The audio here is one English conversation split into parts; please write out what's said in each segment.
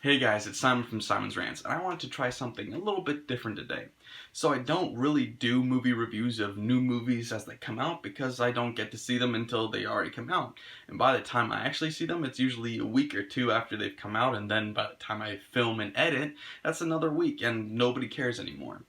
Hey guys, it's Simon from SimonsRants, and I wanted to try something a little bit different today. So I don't really do movie reviews of new movies as they come out because I don't get to see them until they already come out. And by the time I actually see them, it's usually a week or two after they've come out, and then by the time I film and edit, that's another week, and nobody cares anymore.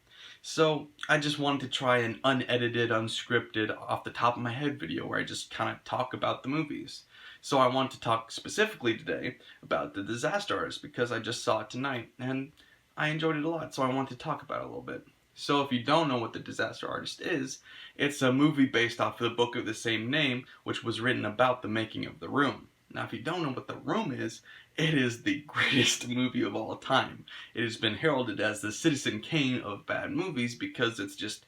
So I just wanted to try an unedited, unscripted, off the top of my head video where I just kind of talk about the movies. So I want to talk specifically today about The Disaster Artist because I just saw it tonight and I enjoyed it a lot, so I want to talk about it a little bit. So if you don't know what The Disaster Artist is, it's a movie based off of the book of the same name, which was written about the making of The Room. Now if you don't know what The Room is, it is the greatest movie of all time. It has been heralded as the Citizen Kane of bad movies because it's just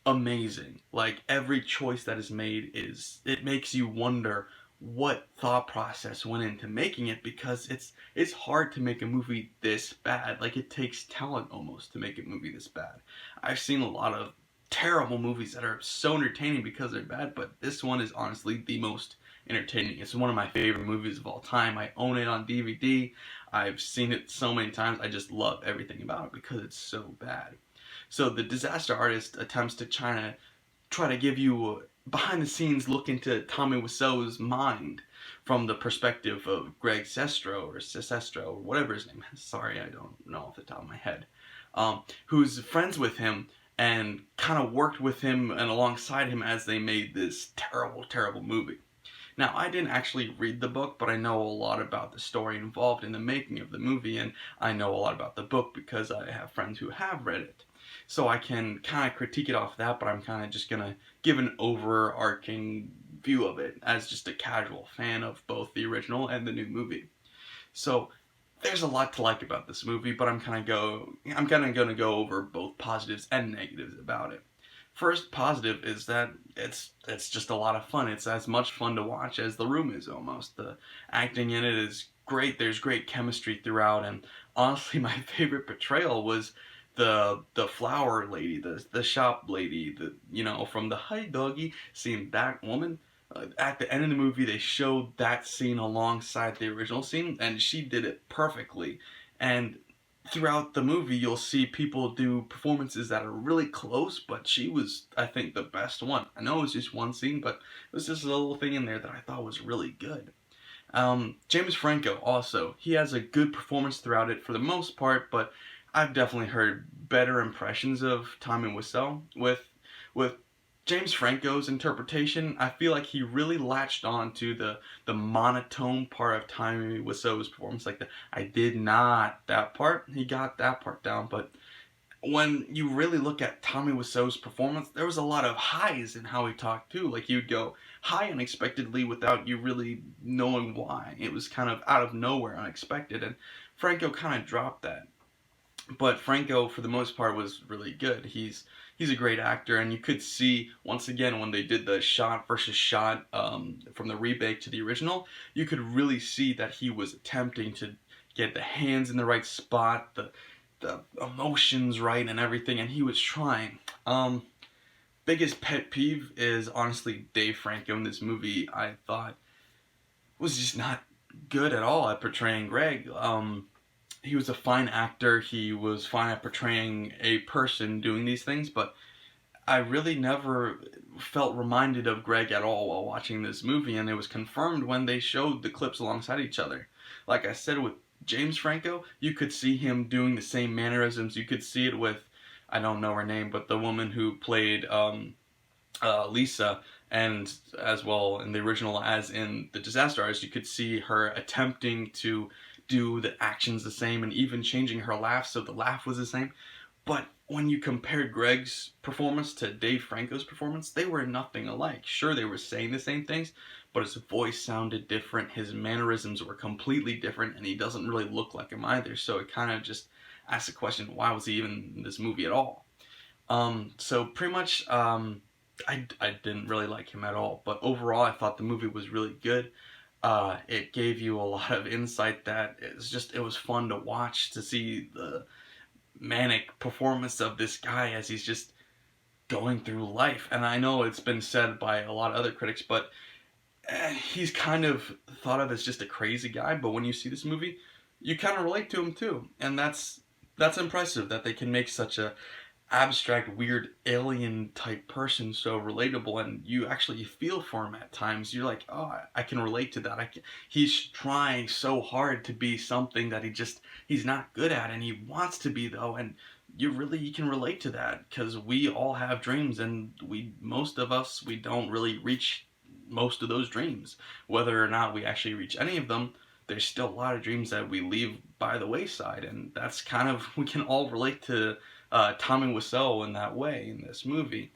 amazing. Like, every choice that is made it makes you wonder what thought process went into making it, because it's hard to make a movie this bad. Like, it takes talent almost to make a movie this bad. I've seen a lot of terrible movies that are so entertaining because they're bad, but this one is honestly the most entertaining. It's one of my favorite movies of all time. I own it on DVD. I've seen it so many times. I just love everything about it because it's so bad. So The Disaster Artist attempts to try to give you a behind the scenes look into Tommy Wiseau's mind from the perspective of Greg Sestero, or whatever his name is. Sorry, I don't know off the top of my head. Who's friends with him and kind of worked with him and alongside him as they made this terrible, terrible movie. Now, I didn't actually read the book, but I know a lot about the story involved in the making of the movie, and I know a lot about the book because I have friends who have read it. So I can kind of critique it off that, but I'm kind of just going to give an overarching view of it as just a casual fan of both the original and the new movie. So there's a lot to like about this movie, but I'm kind of going to go over both positives and negatives about it. First positive is that it's just a lot of fun. It's as much fun to watch as The Room is almost. The acting in it is great. There's great chemistry throughout, and honestly my favorite portrayal was the flower lady, the shop lady, from the "Hi Doggy," seeing that woman. At the end of the movie, they showed that scene alongside the original scene, and she did it perfectly. And throughout the movie, you'll see people do performances that are really close, but she was, I think, the best one. I know it was just one scene, but it was just a little thing in there that I thought was really good. James Franco also, he has a good performance throughout it for the most part, but I've definitely heard better impressions of Tommy Wiseau. With James Franco's interpretation, I feel like he really latched on to the monotone part of Tommy Wiseau's performance, like the "I did not" that part. He got that part down, but when you really look at Tommy Wiseau's performance, there was a lot of highs in how he talked too. Like, you'd go high unexpectedly without you really knowing why. It was kind of out of nowhere, unexpected, and Franco kind of dropped that. But Franco, for the most part, was really good. He's a great actor, and you could see, once again, when they did the shot versus shot from the remake to the original, you could really see that he was attempting to get the hands in the right spot, the emotions right, and everything, and he was trying. Biggest pet peeve is honestly Dave Franco in this movie. I thought was just not good at all at portraying Greg. He was a fine actor. He was fine at portraying a person doing these things, but I really never felt reminded of Greg at all while watching this movie, and it was confirmed when they showed the clips alongside each other. Like I said, with James Franco, you could see him doing the same mannerisms. You could see it with, I don't know her name, but the woman who played Lisa, and as well in the original as in The Disaster Artist, you could see her attempting to do the actions the same and even changing her laugh so the laugh was the same. But when you compared Greg's performance to Dave Franco's performance, they were nothing alike. Sure, they were saying the same things, but his voice sounded different, his mannerisms were completely different, and he doesn't really look like him either, so it kind of just asks the question, why was he even in this movie at all? So pretty much, I didn't really like him at all, but overall I thought the movie was really good. It gave you a lot of insight that it was fun to watch, to see the manic performance of this guy as he's just going through life. And I know it's been said by a lot of other critics, but he's kind of thought of as just a crazy guy. But when you see this movie, you kind of relate to him too, and that's impressive that they can make such a abstract, weird, alien type person so relatable, and you actually feel for him at times. You're like, oh, I can relate to that. He's trying so hard to be something that he's not good at, and he wants to be though, and you can relate to that because we all have dreams, and most of us we don't really reach most of those dreams. Whether or not we actually reach any of them, there's still a lot of dreams that we leave by the wayside, and that's kind of we can all relate to Tommy Wiseau in that way in this movie.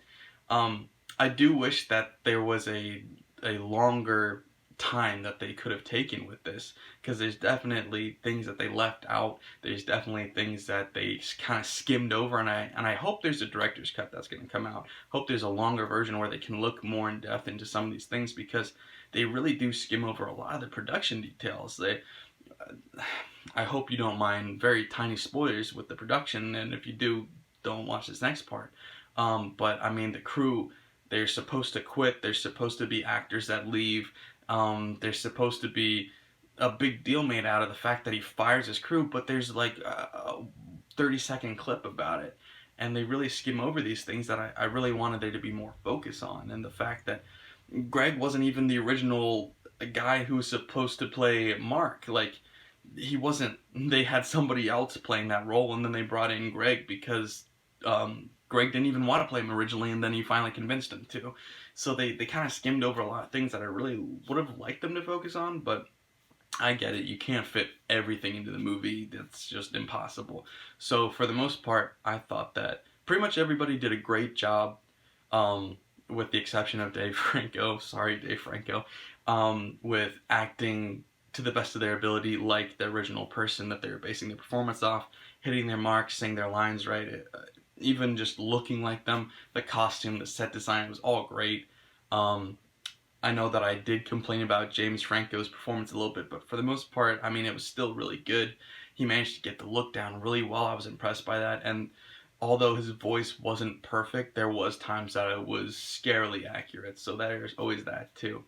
I do wish that there was a longer time that they could have taken with this, because there's definitely things that they left out. There's definitely things that they kind of skimmed over, and I hope there's a director's cut that's going to come out. Hope there's a longer version where they can look more in depth into some of these things, because they really do skim over a lot of the production details. I hope you don't mind very tiny spoilers with the production, and if you do, don't watch this next part. But I mean, the crew, they're supposed to quit. There's supposed to be actors that leave. There's supposed to be a big deal made out of the fact that he fires his crew, but there's like a 30-second clip about it. And they really skim over these things that I really wanted there to be more focus on. And the fact that Greg wasn't even the original guy who was supposed to play Mark. Like, he wasn't. They had somebody else playing that role, and then they brought in Greg because Greg didn't even want to play him originally, and then he finally convinced him to. So they kind of skimmed over a lot of things that I really would have liked them to focus on, but I get it. You can't fit everything into the movie. That's just impossible. So for the most part, I thought that pretty much everybody did a great job, with the exception of Dave Franco. Sorry, Dave Franco. With acting to the best of their ability, like the original person that they were basing their performance off, hitting their marks, saying their lines right, even just looking like them. The costume, the set design was all great. I know that I did complain about James Franco's performance a little bit, but for the most part, I mean, it was still really good. He managed to get the look down really well. I was impressed by that, and although his voice wasn't perfect, there was times that it was scarily accurate, so there's always that too.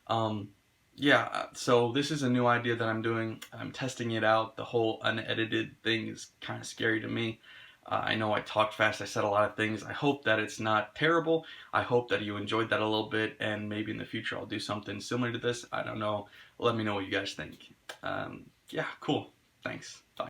Um, yeah, so this is a new idea that I'm doing. I'm testing it out. The whole unedited thing is kind of scary to me. I know I talked fast, I said a lot of things. I hope that it's not terrible. I hope that you enjoyed that a little bit, and maybe in the future I'll do something similar to this. I don't know. Let me know what you guys think. Yeah, cool. Thanks. Bye.